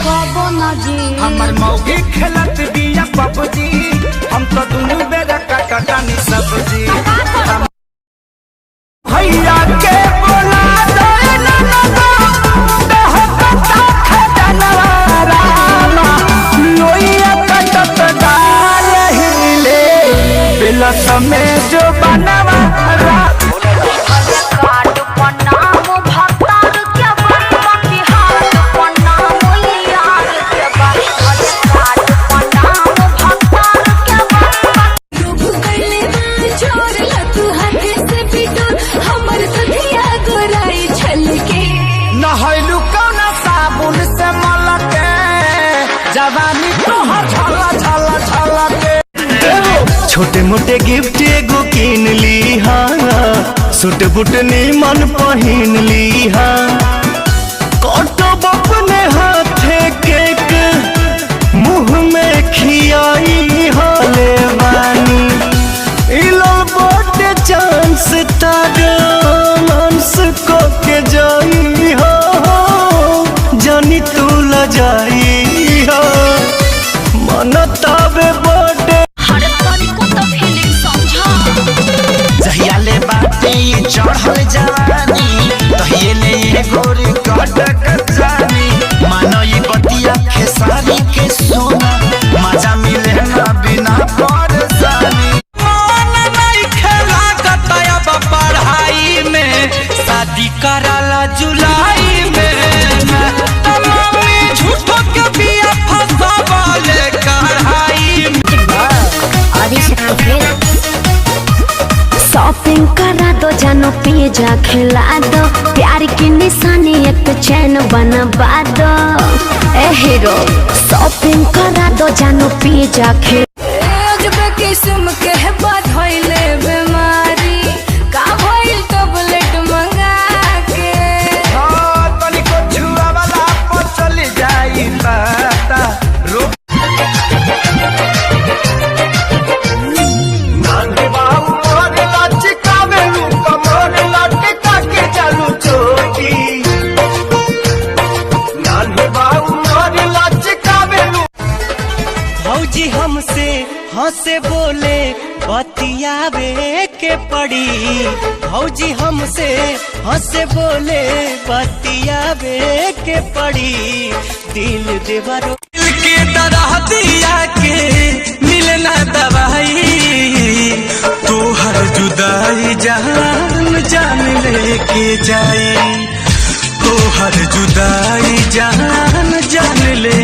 हमर मौगी खेलत बिया पबजी, हम तो दुनू बेरा काटानी सब्जी। भैया के बोला दे ना लोइया कटत डाल हिले बिलस में जो बनवा नहलू कौन साबुन से मलके जवानी तोहर छला छला छला के। छोटे मोटे गिफ्ट एगो किन ली हाँ, सूट बूट मन पहिन ली हाँ, कटब अपने हाथे केक मुँह में खियाई हाले बानी बोटे चांस तारांस को के जाई हो जानी तू ल जाई हो मन तावे बड़े जहिया ले बाटे चढ़ल जवानी तहिए ले गोरी कटक जानी मानो ये बतिया खेसारी के सोना मजा मिले ना बिना परेशानी। पढ़ाई में शादी कराला जुलाई में मम्मी झूठो के बिया फसावले कढ़ाई में। शॉपिंग करा दो जानो पिज्जा खिला दो प्यार की निशानी एक चैन बनवा दो ए हीरो। शॉपिंग करा दो जानो पिज्जा खिला किस्म के बधैले बीमारी का भइल टैबलेट मंगा के तनी को छुआ वाला पर चल जाई पता रुक नांगे बाबू मोरे लचकावे लू कमर लटका के चलू चोटी नांगे बाबू मोरे लचकावे लू। भौजी हमसे हंसे बोले बतियावे के पड़ी, भौजी हमसे हंसे बोले बतियावे के पड़ी, दिल देवरो दिल के तरह दिया के मिलना दवाई तू हर जुदाई जान जान लेके जाए, तो हर जुदाई जान जान ले